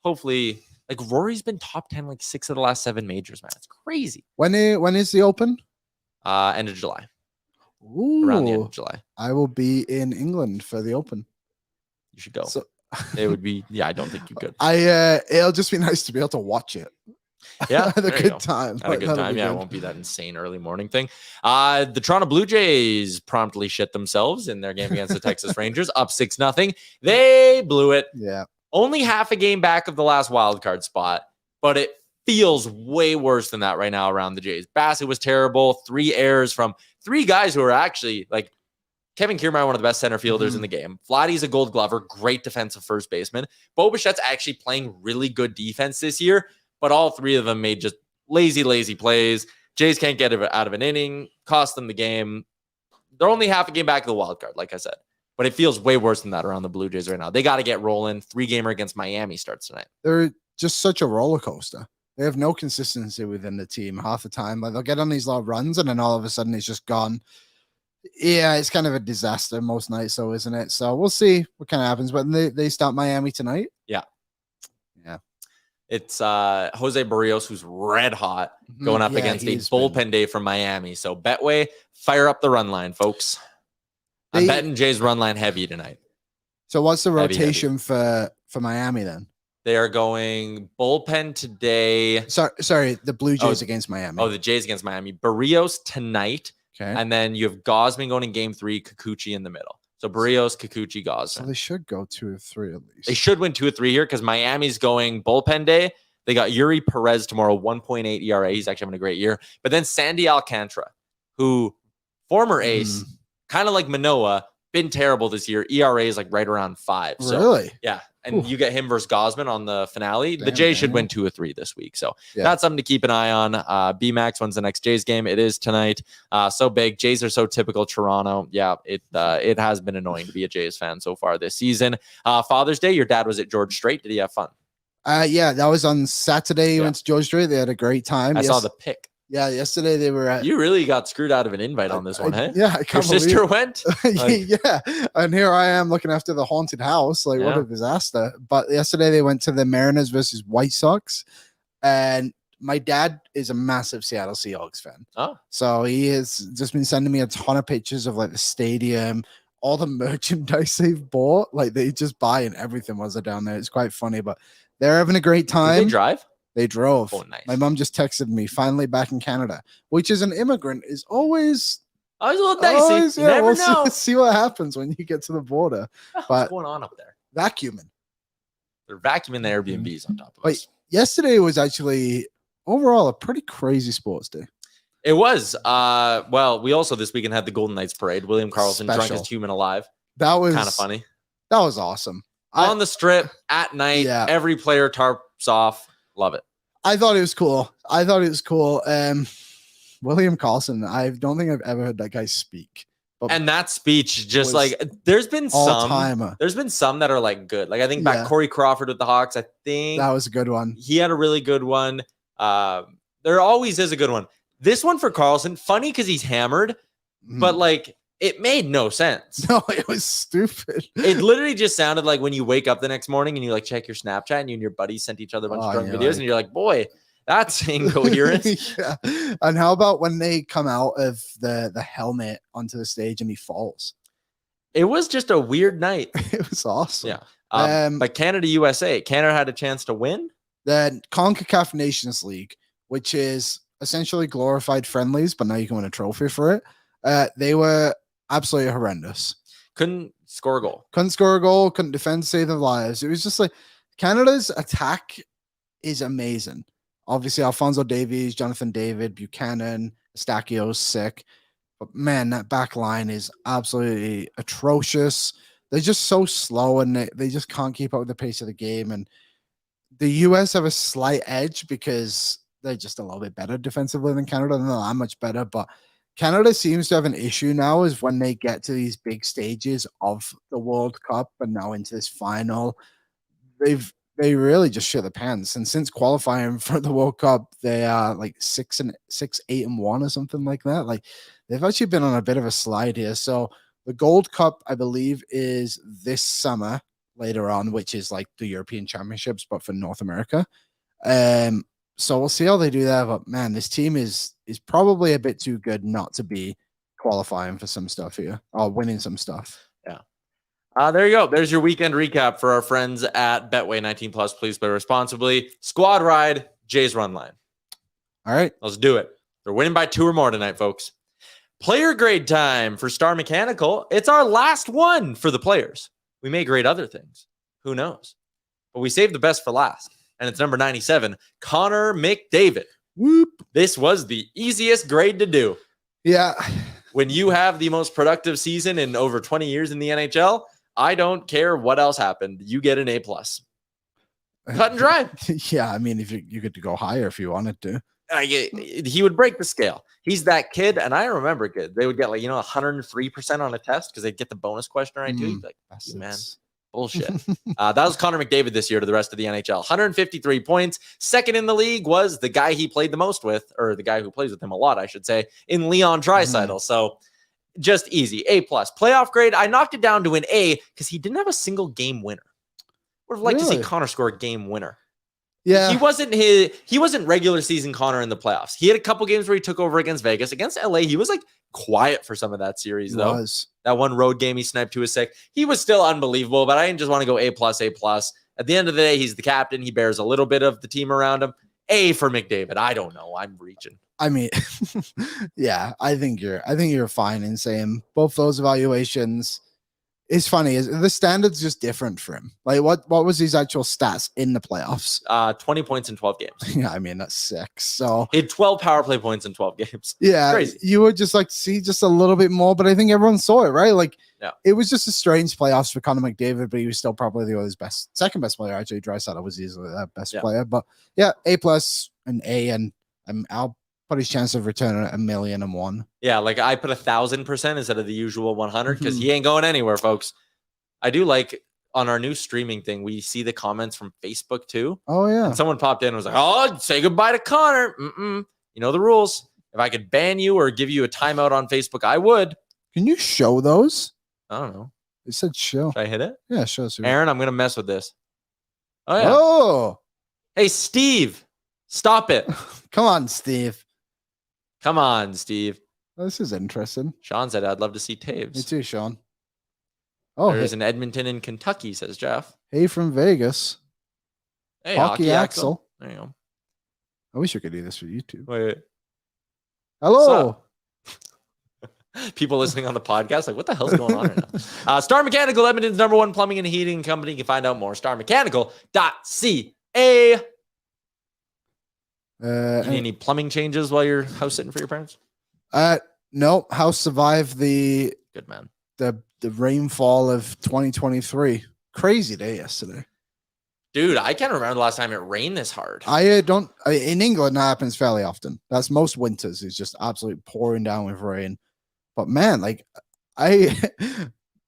Hopefully, Rory's been top 10 6 of the last 7 majors. Man, it's crazy. When is the Open? End of July. Ooh, around the end of July. I will be in England for the Open. You should go. It would be, I don't think you could. It'll just be nice to be able to watch it. Yeah. At a good time. At a good time. Yeah, it won't be that insane early morning thing. The Toronto Blue Jays promptly shit themselves in their game against the Texas Rangers, up 6-0. They blew it. Yeah. Only half a game back of the last wild card spot, but it feels way worse than that right now around the Jays. Bassett was terrible. 3 errors from 3 guys who are actually Kevin Kiermaier, one of the best center fielders in the game. Vladdy's a Gold Glover, great defensive first baseman. Bo Bichette's actually playing really good defense this year, but all three of them made just lazy plays. Jays can't get it out of an inning, cost them the game. They're only half a game back of the wild card, like I said. But it feels way worse than that around the Blue Jays right now. They got to get rolling. 3-gamer against Miami starts tonight. They're just such a roller coaster. They have no consistency within the team half the time. Like they'll get on these long runs and then all of a sudden it's just gone. Yeah, it's kind of a disaster most nights, though, isn't it? So we'll see what kind of happens. But they start Miami tonight. Yeah. It's Jose Barrios, who's red hot, going up against a bullpen day from Miami. So Betway, fire up the run line, folks. I'm betting Jay's run line heavy tonight. So what's the rotation for Miami then? They are going bullpen today. Sorry, the Blue Jays against Miami. Oh, the Jays against Miami. Barrios tonight. Okay. And then you have Gausman going in game 3, Kikuchi in the middle. So Barrios, Kikuchi, Gausman. So they should go 2 or 3 at least. They should win 2 or 3 here because Miami's going bullpen day. They got Yuri Perez tomorrow, 1.8 ERA. He's actually having a great year. But then Sandy Alcantara, who former ace, kind of like Manoah, been terrible this year. ERA is like right around 5. So, really? Yeah. And you get him versus Gausman on the finale. The Jays should win 2 or 3 this week. So that's something to keep an eye on. B-Max when's the next Jays game. It is tonight. So big. Jays are so typical Toronto. Yeah, it has been annoying to be a Jays fan so far this season. Father's Day, your dad was at George Strait. Did he have fun? Yeah, that was on Saturday. Went to George Strait. They had a great time. I saw the pic. Yeah, yesterday they were at... You really got screwed out of an invite on this one, hey? Yeah, I can't Your sister went? Yeah, and here I am looking after the haunted house. Like, what a disaster. But yesterday they went to the Mariners versus White Sox, and my dad is a massive Seattle Seahawks fan. Oh. So he has just been sending me a ton of pictures of, like, the stadium, all the merchandise they've bought. Like, they just buy and everything was down there. It's quite funny, but they're having a great time. Did they drive? They drove. Oh, nice. My mom just texted me, finally back in Canada, which is an immigrant is always a little dicey. You never know. See what happens when you get to the border. What's going on up there? Vacuuming. They're vacuuming the Airbnbs on top of us. Yesterday was actually overall a pretty crazy sports day. It was. Well, we also this weekend had the Golden Knights parade. William Karlsson, drunkest human alive. That was kind of funny. That was awesome. On the strip at night, every player tarps off. Love it. I thought it was cool. William Karlsson, I don't think I've ever heard that guy speak. And that speech, just like there's been some that are like good. Like I think back Corey Crawford with the Hawks. I think that was a good one. He had a really good one. There always is a good one. This one for Karlsson, funny because he's hammered, but like it made no sense. No, it was stupid. It literally just sounded like when you wake up the next morning and you like check your Snapchat and you and your buddies sent each other a bunch of drunk videos and you're like, boy, that's incoherent. Yeah. And how about when they come out of the helmet onto the stage and he falls? It was just a weird night. It was awesome. Yeah. But Canada, USA, Canada had a chance to win. The CONCACAF Nations League, which is essentially glorified friendlies, but now you can win a trophy for it. They were absolutely horrendous. Couldn't score a goal. Couldn't defend, save their lives. It was just like Canada's attack is amazing. Obviously, Alphonso Davies, Jonathan David, Buchanan, Estaquio's sick. But man, that back line is absolutely atrocious. They're just so slow and they just can't keep up with the pace of the game. And the US have a slight edge because they're just a little bit better defensively than Canada. They're not that much better, but Canada seems to have an issue now is when they get to these big stages of the World Cup and now into this final, they really just shit the pants. And since qualifying for the World Cup, they are like 6-8-1 or something like that. Like they've actually been on a bit of a slide here. So the Gold Cup, I believe, is this summer later on, which is like the European Championships, but for North America. So we'll see how they do that. But man, this team is probably a bit too good not to be qualifying for some stuff here or winning some stuff. Yeah. There you go. There's your weekend recap for our friends at Betway 19 Plus. Please play responsibly. Squad ride, Jay's run line. All right. Let's do it. They're winning by 2 or more tonight, folks. Player grade time for Star Mechanical. It's our last one for the players. We may grade other things. Who knows? But we saved the best for last. And it's number 97, Connor McDavid. Whoop. This was the easiest grade to do. Yeah. when you have the most productive season in over 20 years in the NHL, I don't care what else happened. You get an A+. Cut and dry. Yeah, I mean, if you get to go higher if you wanted to. He would break the scale. He's that kid, and I remember kid. They would get 103% on a test because they'd get the bonus question right too. He'd be like, man, bullshit. That was Connor McDavid this year to the rest of the NHL. 153 points. Second in the league was the guy he played the most with, or the guy who plays with him a lot, I should say, in Leon Draisaitl. So just easy. A+. Playoff grade, I knocked it down to an A because he didn't have a single game winner. Would have liked to see Connor score a game winner. Yeah, he wasn't regular season Connor in the playoffs. He had a couple games where he took over against Vegas. Against LA, he was quiet for some of that series, though. That one road game he sniped to a sick. He was still unbelievable, but I didn't just want to go A+, A+. At the end of the day, he's the captain. He bears a little bit of the team around him. A for McDavid. I don't know. I'm reaching. I mean, yeah, I think you're fine in saying both those evaluations. It's funny. The standard's just different for him. What was his actual stats in the playoffs? 20 points in 12 games. Yeah, I mean, that's sick. So he had 12 power play points in 12 games. Yeah, crazy. You would just like to see just a little bit more, but I think everyone saw it, right? It was just a strange playoffs for Connor McDavid, but he was still probably the Oilers' second best player. Actually, Draisaitl was easily that best player. But yeah, A+ and A, and I'll put his chance of returning at 1,000,001. Yeah, I put 1,000% instead of the usual 100 because he ain't going anywhere, folks. I do on our new streaming thing, we see the comments from Facebook too. Oh yeah. And someone popped in and was like, "Oh, say goodbye to Connor." You know the rules. If I could ban you or give you a timeout on Facebook, I would. Can you show those? I don't know. It said show. Should I hit it? Yeah, show. Aaron, I'm gonna mess with this. Oh yeah. Oh. Hey, Steve, stop it. Come on, Steve. Come on, Steve. This is interesting. Sean said, "I'd love to see Taves." Me too, Sean. Oh, there's an Edmonton in Kentucky, says Jeff. Hey, from Vegas. Hey, Hockey Axel. There you go. I wish I could do this for YouTube. Wait. Hello. People listening on the podcast, what the hell's going on right now? Star Mechanical, Edmonton's #1 plumbing and heating company. You can find out more. StarMechanical.ca. You need any plumbing changes while you're house sitting for your parents? No. House survived the good man. The rainfall of 2023. Crazy day yesterday. Dude, I can't remember the last time it rained this hard. In England, that happens fairly often. That's most winters. It's just absolutely pouring down with rain. But man,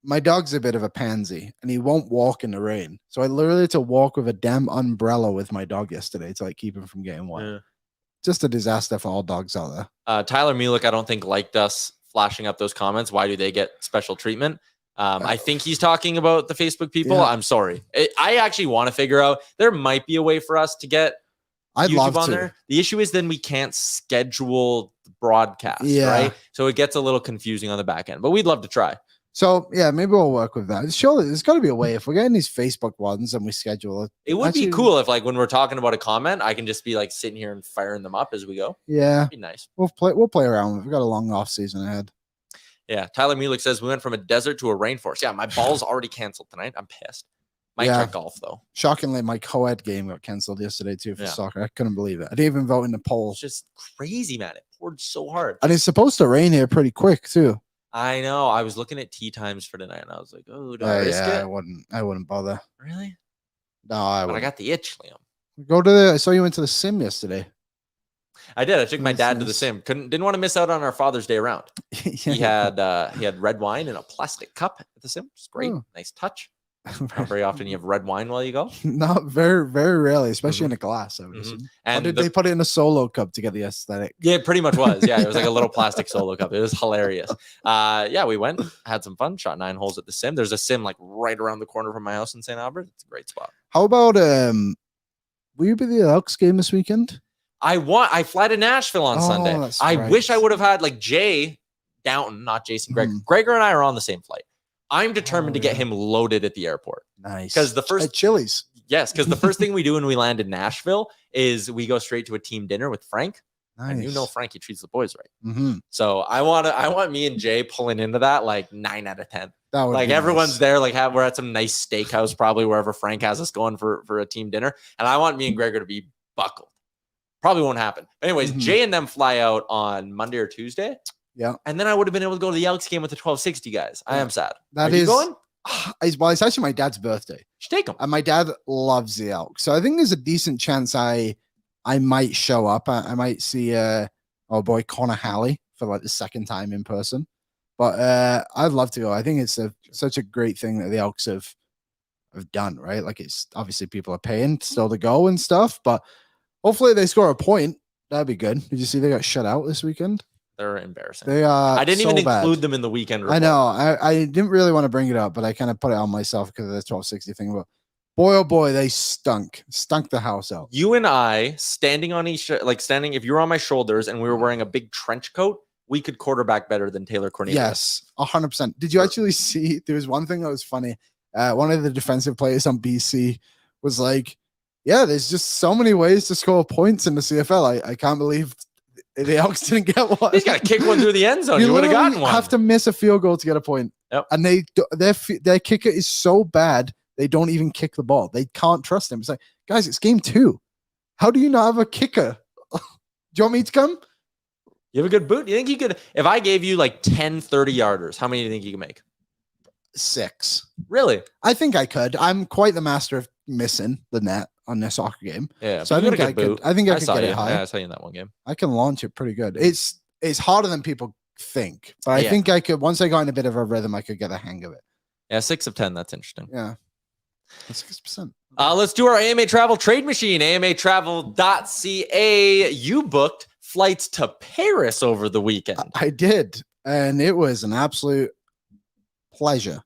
my dog's a bit of a pansy and he won't walk in the rain. So I literally had to walk with a damn umbrella with my dog yesterday to keep him from getting wet. Yeah. Just a disaster for all dogs out there. Tyler Mulick, I don't think liked us flashing up those comments. Why do they get special treatment? I think he's talking about the Facebook people. Yeah. I'm sorry. I actually want to figure out, there might be a way for us to get YouTube on there. The issue is then we can't schedule the broadcast, right? So it gets a little confusing on the back end, but we'd love to try. So yeah, maybe we'll work with that. Surely there's got to be a way. If we're getting these Facebook ones and we schedule it, it would be cool if when we're talking about a comment, I can just be sitting here and firing them up as we go. Yeah, that'd be nice. We'll play around. We've got a long off season ahead. Yeah, Tyler Mulick says we went from a desert to a rainforest. Yeah, my ball's already canceled tonight. I'm pissed. Might try golf though. Shockingly, my co-ed game got canceled yesterday too for soccer. I couldn't believe it. I didn't even vote in the poll. It's just crazy, man. It poured so hard, and it's supposed to rain here pretty quick too. I know. I was looking at tee times for tonight, and I was like, "Oh, do I risk it?" I wouldn't bother. Really? No, I got the itch, Liam. I saw you went to the sim yesterday. I did. I took my dad to the sim. Didn't want to miss out on our Father's Day round. He had red wine in a plastic cup at the sim. It's great. Oh. Nice touch. Not very often you have red wine while you go. Not very, very rarely, especially in a glass. I would assume. And did they put it in a solo cup to get the aesthetic? Yeah, it pretty much was. Yeah, it was like a little plastic solo cup. It was hilarious. Yeah, we went, had some fun, shot 9 holes at the sim. There's a sim right around the corner from my house in St. Albert. It's a great spot. How about will you be the Elks game this weekend? I fly to Nashville on Sunday. I wish I would have had Jay Downton, not Jason Gregor. Gregor and I are on the same flight. I'm determined to get him loaded at the airport. Nice. Because the first at Chili's. Yes, because the first thing we do when we land in Nashville is we go straight to a team dinner with Frank. Nice. And you know Frankie treats the boys right. So I want me and Jay pulling into that 9 out of 10. That would be everyone's there. We're at some nice steakhouse, probably wherever Frank has us going for a team dinner. And I want me and Gregor to be buckled. Probably won't happen. But anyways, Jay and them fly out on Monday or Tuesday. Yeah. And then I would have been able to go to the Elks game with the 1260 guys. I am sad. Are you going? Well, it's actually my dad's birthday. You should take him. And my dad loves the Elks. So I think there's a decent chance I might show up. I might see boy Connor Halley for like the second time in person. But I'd love to go. I think it's such a great thing that the Elks have done, right? Like, it's obviously people are paying still to go and stuff, but hopefully they score a point. That'd be good. Did you see they got shut out this weekend? They're embarrassing. They are. I didn't so even bad. include them in the weekend report. I know. I didn't really want to bring it up, but I kind of put it on myself because of the 1260 thing. But boy, oh boy, they stunk the house out. You and I standing on each, if you were on my shoulders and we were wearing a big trench coat, we could quarterback better than Taylor Cornelius. Yes, 100%. Did you actually see? There was one thing that was funny. One of the defensive players on BC was like, "Yeah, there's just so many ways to score points in the CFL. I can't believe the Elks didn't get one. He's got to kick one through the end zone. You would have gotten one. Have to miss a field goal to get a point. Yep. And their kicker is so bad they don't even kick the ball. They can't trust him. It's like, guys, it's game 2. How do you not have a kicker? Do you want me to come? You have a good boot. You think you could? If I gave you like 10 30-yarders, how many do you think you can make? 6. Really? I think I could. I'm quite the master of missing the net on their soccer game. Yeah. So I think I could. I think I could get it high. Yeah, I saw you in that one game. I can launch it pretty good. It's harder than people think, but I think I could. Once I got in a bit of a rhythm, I could get the hang of it. Yeah, 6 of 10. That's interesting. Yeah, that's 6%. Let's do our AMA Travel Trade Machine. AMAtravel.ca. You booked flights to Paris over the weekend. I did, and it was an absolute pleasure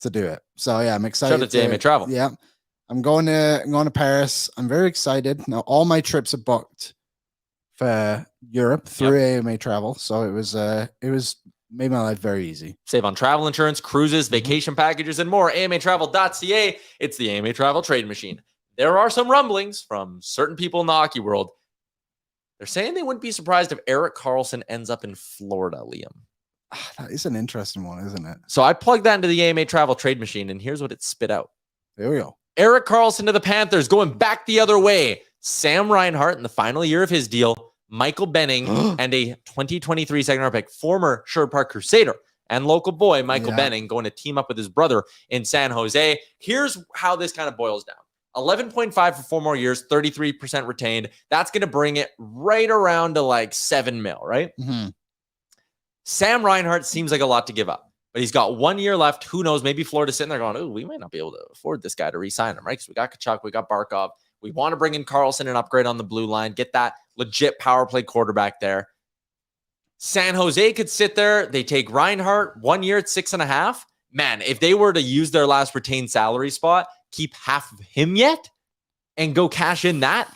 to do it. So yeah, I'm excited. Shout out to AMA Travel. Yeah, I'm going to Paris. I'm very excited. Now all my trips are booked for Europe through AMA Travel, so it was made my life very easy. Save on travel insurance, cruises, vacation packages, and more. AMAtravel.ca. It's the AMA Travel Trade Machine. There are some rumblings from certain people in the hockey world. They're saying they wouldn't be surprised if Erik Karlsson ends up in Florida, Liam. That is an interesting one, isn't it? So I plugged that into the AMA Travel Trade Machine, and here's what it spit out. There we go. Erik Karlsson to the Panthers, going back the other way. Sam Reinhart in the final year of his deal. Michael Benning and a 2023 second-round pick, former Sherwood Park Crusader and local boy Michael Benning, going to team up with his brother in San Jose. Here's how this kind of boils down. 11.5 for 4 more years, 33% retained. That's going to bring it right around to like $7 million, right? Mm-hmm. Sam Reinhart seems like a lot to give up, but he's got 1 year left. Who knows? Maybe Florida's sitting there going, "Oh, we might not be able to afford this guy to re-sign him," right? Because we got Kachuk, we got Barkov. We want to bring in Karlsson and upgrade on the blue line, get that legit power play quarterback there. San Jose could sit there. They take Reinhart 1 year at 6.5. Man, if they were to use their last retained salary spot, keep half of him yet, and go cash in that,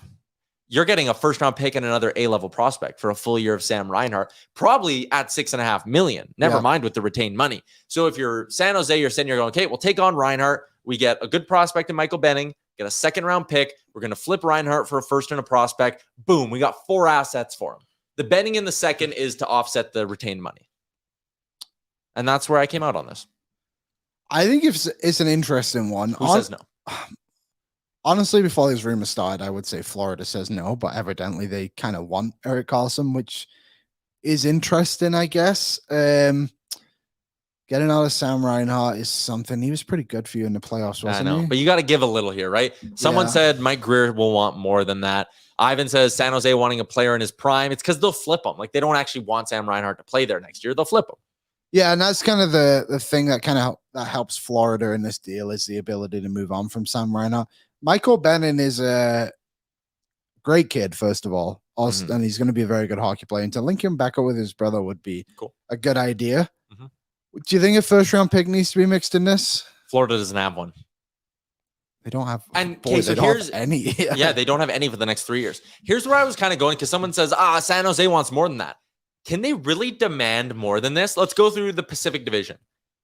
you're getting a first-round pick and another A-level prospect for a full year of Sam Reinhart, probably at $6.5 million. Never mind with the retained money. So if you're San Jose, you're sitting here going, okay, we'll take on Reinhart. We get a good prospect in Michael Benning, get a second-round pick. We're going to flip Reinhart for a first and a prospect. Boom, we got 4 assets for him. The Benning in the second is to offset the retained money. And that's where I came out on this. I think it's an interesting one. Who says no? Honestly, before these rumors started, I would say Florida says no, but evidently they kind of want Erik Karlsson, which is interesting, I guess. Getting out of Sam Reinhart is something. He was pretty good for you in the playoffs, wasn't he? But you got to give a little here, right? Someone said Mike Greer will want more than that. Ivan says San Jose wanting a player in his prime. It's because they'll flip him. Like, they don't actually want Sam Reinhart to play there next year. They'll flip him. Yeah, and that's kind of the thing that that helps Florida in this deal is the ability to move on from Sam Reinhart. Michael Benning is a great kid, first of all, and he's going to be a very good hockey player. And to link him back up with his brother would be a good idea. Mm-hmm. Do you think a first-round pick needs to be mixed in this? Florida doesn't have one. They don't have any. Yeah, they don't have any for the next 3 years. Here's where I was kind of going, because someone says, San Jose wants more than that. Can they really demand more than this? Let's go through the Pacific Division.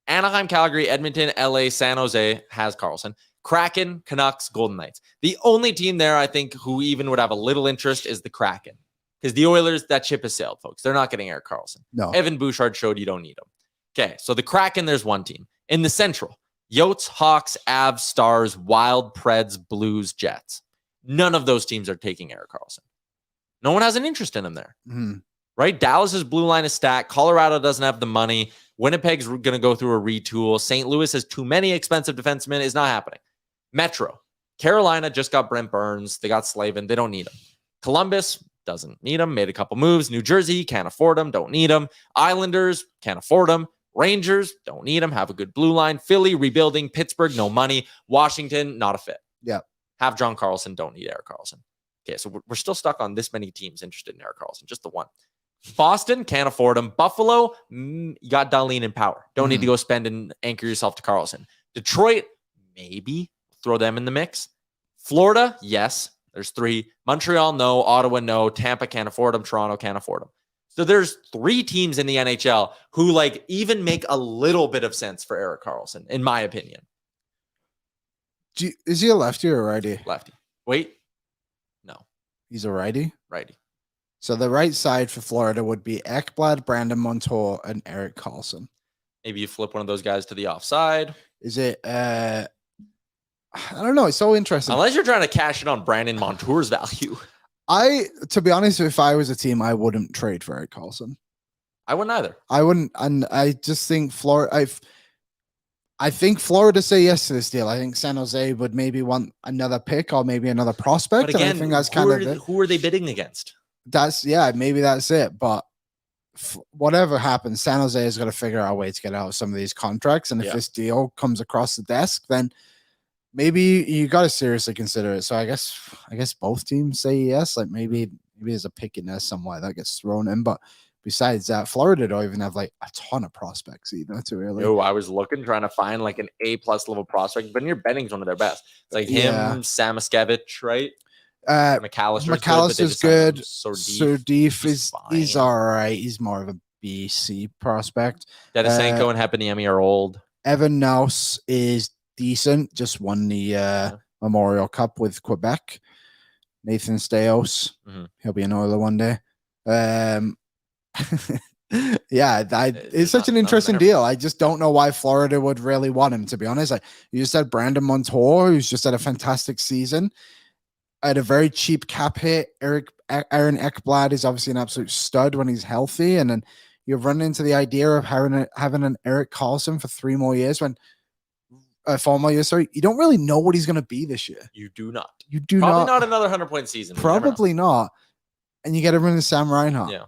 Anaheim, Calgary, Edmonton, LA, San Jose has Karlsson. Kraken, Canucks, Golden Knights. The only team there, I think, who even would have a little interest is the Kraken. Because the Oilers, that ship has sailed, folks. They're not getting Erik Karlsson. No. Evan Bouchard showed you don't need him. Okay, so the Kraken, there's one team. In the Central, Yotes, Hawks, Avs, Stars, Wild, Preds, Blues, Jets. None of those teams are taking Erik Karlsson. No one has an interest in him there. Mm-hmm. right? Dallas's blue line is stacked. Colorado doesn't have the money. Winnipeg's going to go through a retool. St. Louis has too many expensive defensemen. It's not happening. Metro. Carolina just got Brent Burns. They got Slavin. They don't need him. Columbus doesn't need him. Made a couple moves. New Jersey can't afford him. Don't need him. Islanders can't afford him. Rangers don't need him. Have a good blue line. Philly rebuilding. Pittsburgh no money. Washington not a fit. Yeah. Have John Karlsson. Don't need Erik Karlsson. Okay, so we're still stuck on this many teams interested in Erik Karlsson. Just the one. Boston can't afford him. Buffalo, you got Dahlin in power. Don't need to go spend and anchor yourself to Karlsson. Detroit, maybe throw them in the mix. Florida, yes. There's 3. Montreal, no. Ottawa, no. Tampa can't afford him. Toronto can't afford him. So there's 3 teams in the NHL who like even make a little bit of sense for Erik Karlsson, in my opinion. Is he a lefty or a righty? Lefty. Wait. No. He's a righty? Righty. So the right side for Florida would be Ekblad, Brandon Montour, and Erik Karlsson. Maybe you flip one of those guys to the offside. Is it I don't know. It's so interesting. Unless you're trying to cash in on Brandon Montour's value. To be honest, if I was a team, I wouldn't trade for Erik Karlsson. I wouldn't either. I wouldn't, and I just think Florida. I think Florida say yes to this deal. I think San Jose would maybe want another pick or maybe another prospect. But again, and I think that's kind of who are they bidding against? Maybe that's it. But whatever happens, San Jose is going to figure out a way to get out of some of these contracts. And if this deal comes across the desk, then maybe you got to seriously consider it. So I guess both teams say yes. Like maybe there's a pick in there somewhere that gets thrown in. But besides that, Florida don't even have like a ton of prospects either. Too early. No, I was trying to find like an A+ level prospect, but near Benning's one of their best. It's like him, Sam Miskevich, right? McAllister's good. Surdif he's all right. He's more of a BC prospect. Denisenko and Heponiemi are old. Evan Naus is decent. Just won the Memorial Cup with Quebec. Nathan Steos. He'll be an Oiler one day. It's such an interesting deal. I just don't know why Florida would really want him, to be honest. Like you just had Brandon Montour, who's just had a fantastic season at a very cheap cap hit. Aaron Ekblad is obviously an absolute stud when he's healthy, and then you run into the idea of having an Erik Karlsson for 3 more years when 4 more years. Sorry, you don't really know what he's going to be this year. You do not. Probably not another 100-point season. Probably not. And you get to run into Sam Reinhart. Yeah.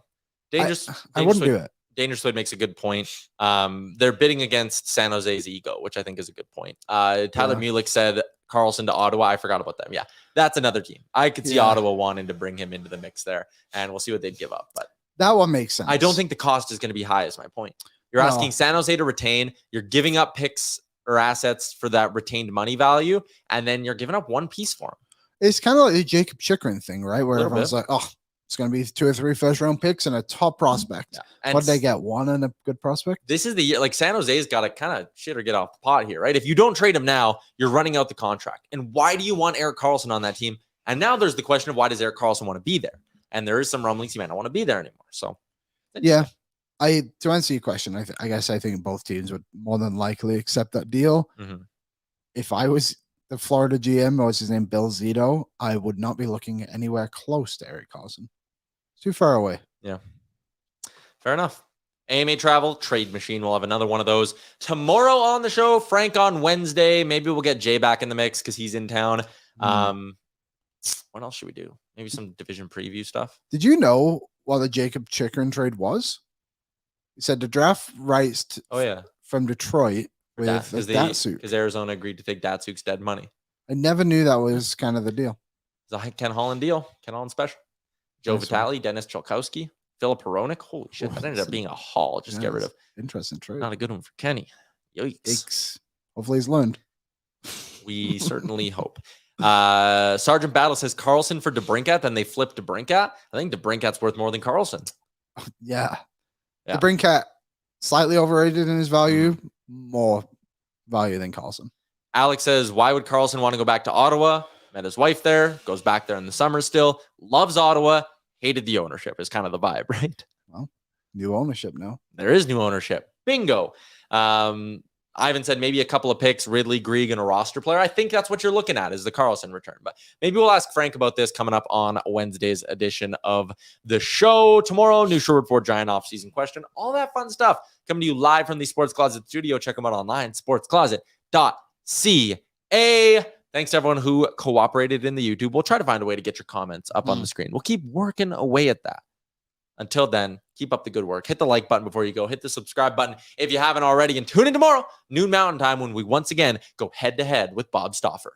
Dangerous. I wouldn't do it. Dangerous Wood makes a good point. They're bidding against San Jose's ego, which I think is a good point. Tyler Mulick said Karlsson to Ottawa. I forgot about them. Yeah, that's another team. I could see Ottawa wanting to bring him into the mix there, and we'll see what they'd give up. But that one makes sense. I don't think the cost is going to be high, is my point. You're asking San Jose to retain. You're giving up picks or assets for that retained money value, and then you're giving up one piece for him. It's kind of like the Jacob Chychrun thing, right? Where everyone's like, oh, it's going to be 2 or 3 first-round picks and a top prospect. Yeah. What did they get? 1 and a good prospect? This is the year. Like San Jose's got to kind of shit or get off the pot here, right? If you don't trade him now, you're running out the contract. And why do you want Erik Karlsson on that team? And now there's the question of why does Erik Karlsson want to be there? And there is some rumblings he might not want to be there anymore. So, yeah. To answer your question, I guess I think both teams would more than likely accept that deal. If I was the Florida GM, or what's his name, Bill Zito, I would not be looking anywhere close to Erik Karlsson. Too far away. Yeah. Fair enough. AMA Travel, Trade Machine. We'll have another one of those tomorrow on the show. Frank on Wednesday. Maybe we'll get Jay back in the mix because he's in town. What else should we do? Maybe some division preview stuff. Did you know what the Jacob Chychrun trade was? He said the draft rights from Detroit with Datsuk. Because Arizona agreed to take Datsuk's dead money. I never knew that was kind of the deal. It's a Ken Holland deal. Ken Holland special. Joe Vitale, Dennis Cholkowski, Philip Hronik. Holy shit, that ended up being a haul. Just get rid of. Interesting trade. Not a good one for Kenny. Yikes. Hopefully he's learned. We certainly hope. Sergeant Battle says Karlsson for DeBrincat, then they flip DeBrincat. I think DeBrincat's worth more than Karlsson. Yeah. DeBrincat, slightly overrated in his value, more value than Karlsson. Alex says, why would Karlsson want to go back to Ottawa? Met his wife there, goes back there in the summer still, loves Ottawa, hated the ownership is kind of the vibe, right? Well, new ownership now. There is new ownership. Bingo. Ivan said maybe a couple of picks, Ridley, Grieg, and a roster player. I think that's what you're looking at is the Karlsson return. But maybe we'll ask Frank about this coming up on Wednesday's edition of the show. Tomorrow, new Sherwood Ford Giant offseason question. All that fun stuff coming to you live from the Sports Closet studio. Check them out online, sportscloset.ca. Thanks to everyone who cooperated in the YouTube. We'll try to find a way to get your comments up on the screen. We'll keep working away at that. Until then, keep up the good work. Hit the like button before you go. Hit the subscribe button if you haven't already. And tune in tomorrow, noon Mountain Time, when we once again go head-to-head with Bob Stauffer.